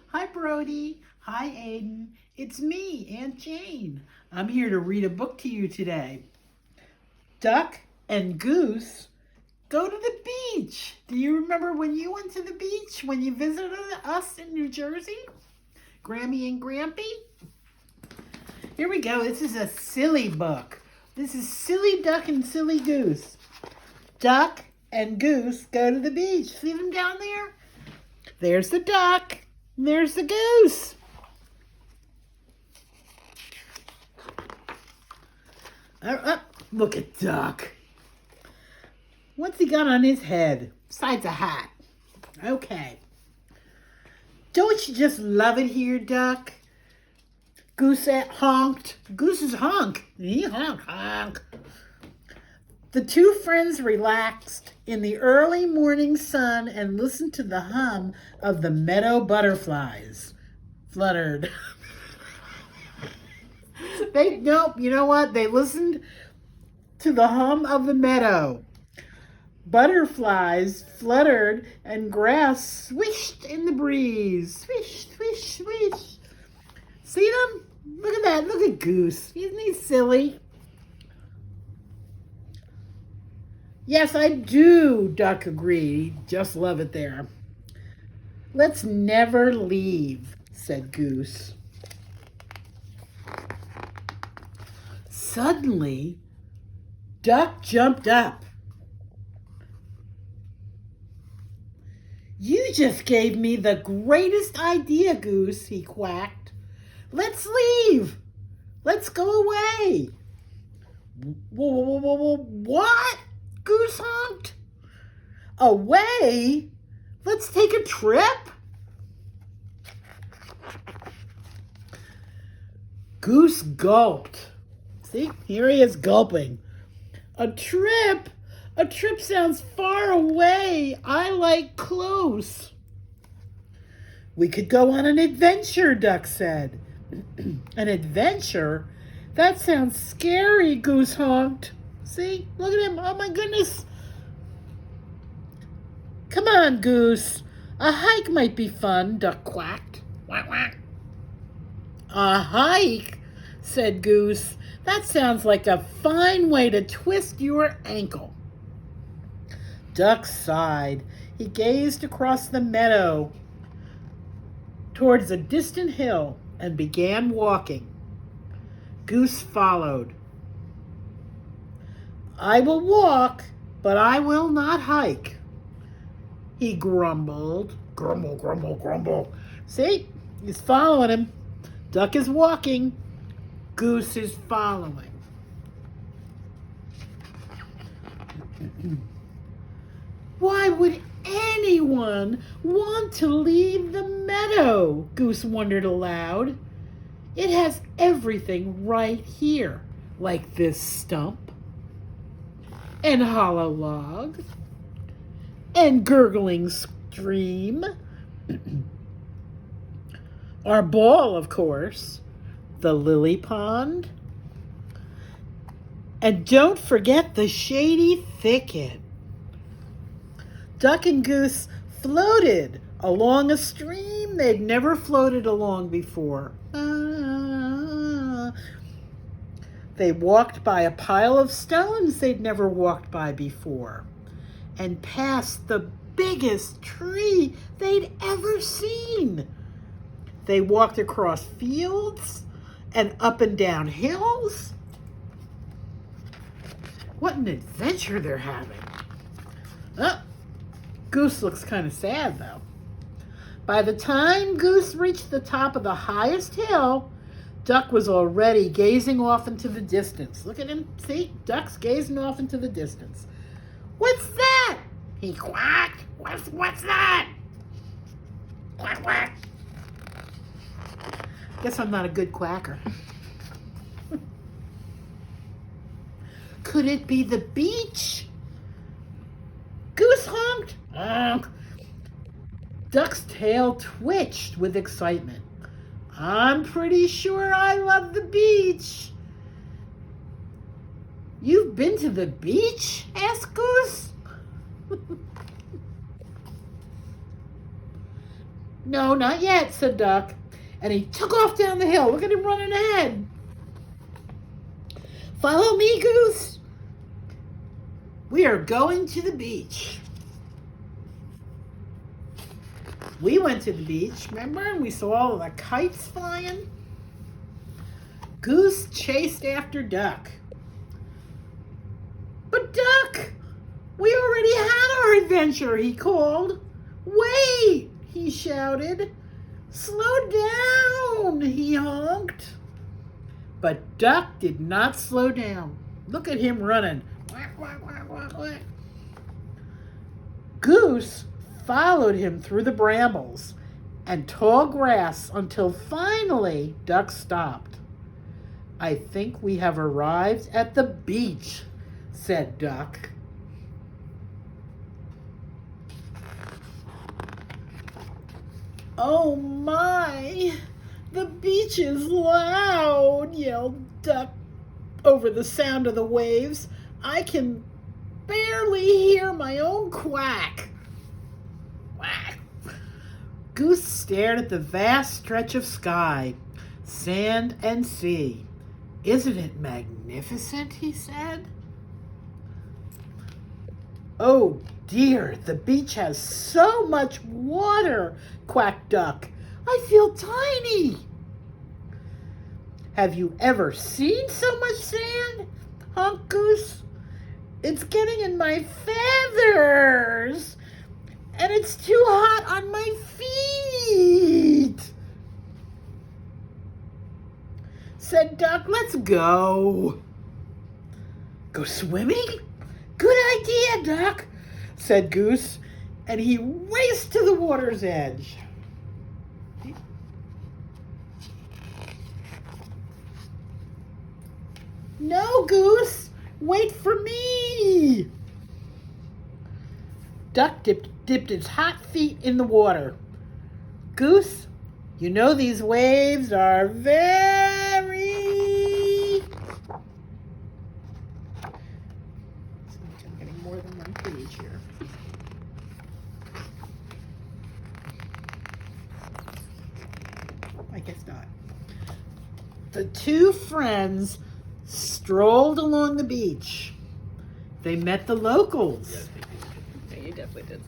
Hi, Brody. Hi, Aiden. It's me, Aunt Jane. I'm here to read a book to you today. Duck and Goose go to the beach. Do you remember when you went to the beach when you visited us in New Jersey? Grammy and Grampy? Here we go. This is a silly book. This is Silly Duck and Silly Goose. Duck and Goose go to the beach. See them down there? There's the duck. And there's the goose. Look at Duck. What's he got on his head? Besides a hat. Okay. Don't you just love it here, Duck? Goose honked. Goose is honk. He honk. The two friends relaxed in the early morning sun and listened to the hum of the meadow butterflies. Fluttered. You know what? They listened to the hum of the meadow. Butterflies fluttered and grass swished in the breeze. Swish, swish, swish. See them? Look at that. Look at Goose. Isn't he silly? Yes, I do, Duck agreed. Just love it there. Let's never leave, said Goose. Suddenly, Duck jumped up. You just gave me the greatest idea, Goose, he quacked. Let's leave. Let's go away. What? Goose honked. Away? Let's take a trip? Goose gulped. See, here he is gulping. A trip? A trip sounds far away. I like close. We could go on an adventure, Duck said. An adventure? That sounds scary, Goose honked. See? Look at him. Oh, my goodness. Come on, Goose. A hike might be fun, Duck quacked. Quack, quack. A hike, said Goose. That sounds like a fine way to twist your ankle. Duck sighed. He gazed across the meadow towards a distant hill and began walking. Goose followed. I will walk, but I will not hike, he grumbled. Grumble, grumble, grumble. See? He's following him. Duck is walking. Goose is following. Why would anyone want to leave the meadow? Goose wondered aloud. It has everything right here, like this stump, and hollow log, and gurgling stream. Our ball, of course, the lily pond, and don't forget the shady thicket. Duck and Goose floated along a stream they'd never floated along before. They walked by a pile of stones they'd never walked by before, and past the biggest tree they'd ever seen. They walked across fields and up and down hills. What an adventure they're having. Goose looks kind of sad, though. By the time Goose reached the top of the highest hill, Duck was already gazing off into the distance. Look at him. See? Duck's gazing off into the distance. What's that? He quacked. What's that? Quack, quack. Guess I'm not a good quacker. Could it be the beach? Goose honked. Honk. Duck's tail twitched with excitement. I'm pretty sure I love the beach. You've been to the beach? Asked Goose. No, not yet, said Duck. And he took off down the hill. Look at him running ahead. Follow me, Goose. We are going to the beach. We went to the beach, remember? And we saw all of the kites flying. Goose chased after Duck. But Duck, we already had our adventure, he called. Wait, he shouted. Slow down, he honked. But Duck did not slow down. Look at him running. Quack, quack, quack, quack, quack. Goose followed him through the brambles and tall grass until finally Duck stopped. I think we have arrived at the beach, said Duck. Oh my, the beach is loud, yelled Duck over the sound of the waves. I can barely hear my own quack. Quack. Goose stared at the vast stretch of sky, sand and sea. Isn't it magnificent, he said. Oh dear, the beach has so much water, quacked Duck. I feel tiny. Have you ever seen so much sand? Honked Goose. It's getting in my feathers, and it's too hot on my feet, said Duck. Let's go. Go swimming? Good idea, Duck, said Goose, and he raced to the water's edge. No, Goose, wait for me. Duck dipped its hot feet in the water. Goose, you know these waves are very... I'm getting more than one page here. I guess not. The two friends strolled along the beach. They met the locals. Yeah, you definitely did.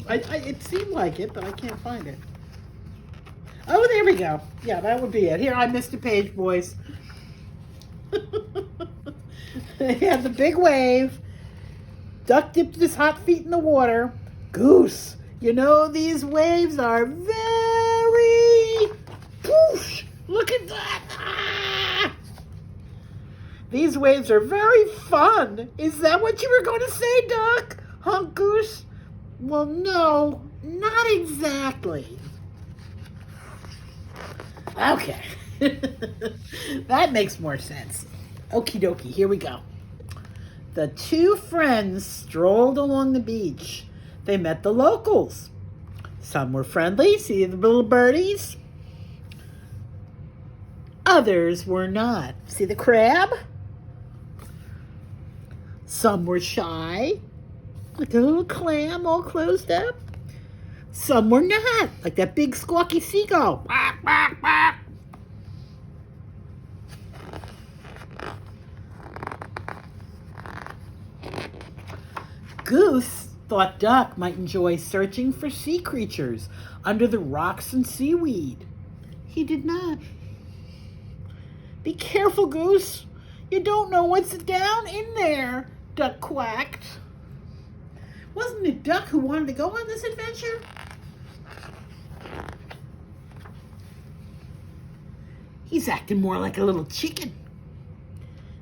It seemed like it, but I can't find it. Oh, there we go. Yeah, that would be it. Here, I missed a page, boys. They had the big wave. Duck dipped his hot feet in the water. Goose, you know these waves are very... Poosh! Look at that! Ah! These waves are very fun. Is that what you were going to say, Duck? Honked Goose. Well, no, not exactly. Okay. That makes more sense. Okie dokie, here we go. The two friends strolled along the beach. They met the locals. Some were friendly, see the little birdies. Others were not. See the crab? Some were shy, like a little clam all closed up. Some were not, like that big squawky seagull. Quack, quack, quack. Goose thought Duck might enjoy searching for sea creatures under the rocks and seaweed. He did not. Be careful, Goose. You don't know what's down in there, Duck quacked. Wasn't it Duck who wanted to go on this adventure? He's acting more like a little chicken.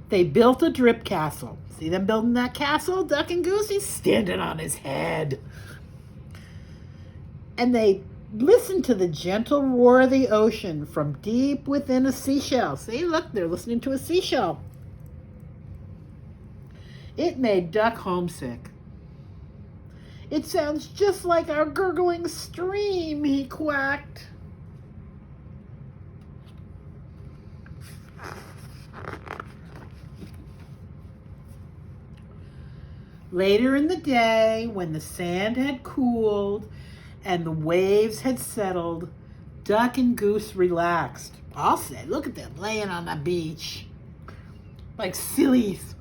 They built a drip castle. See them building that castle, Duck and Goose? He's standing on his head. And they listened to the gentle roar of the ocean from deep within a seashell. See, look, they're listening to a seashell. It made Duck homesick. It sounds just like our gurgling stream, he quacked. Later in the day, when the sand had cooled and the waves had settled, Duck and Goose relaxed. I'll say, look at them laying on the beach like sillies.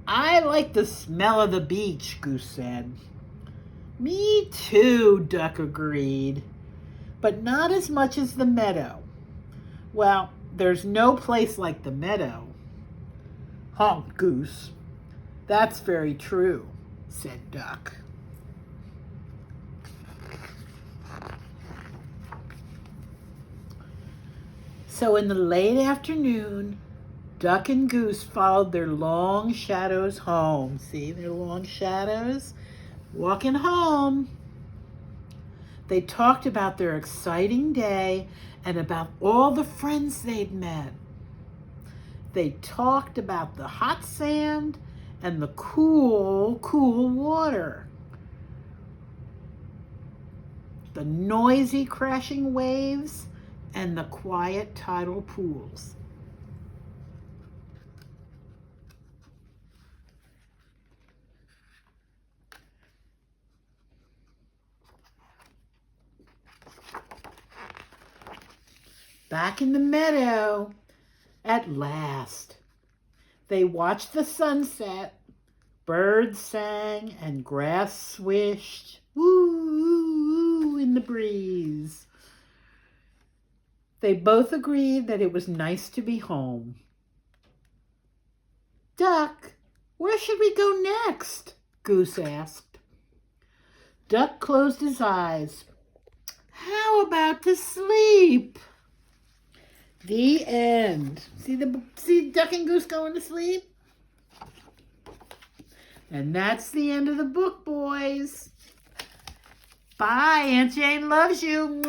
I like the smell of the beach, Goose said. Me too, Duck agreed, but not as much as the meadow. Well, there's no place like the meadow. Honk, Goose. That's very true, said Duck. So in the late afternoon, Duck and Goose followed their long shadows home. See their long shadows? Walking home. They talked about their exciting day and about all the friends they'd met. They talked about the hot sand and the cool, cool water. The noisy crashing waves and the quiet tidal pools. Back in the meadow, at last, they watched the sunset. Birds sang and grass swished, woo, in the breeze. They both agreed that it was nice to be home. Duck, where should we go next? Goose asked. Duck closed his eyes. How about to sleep? The end. See Duck and Goose going to sleep? And that's the end of the book, boys. Bye. Aunt Jane loves you.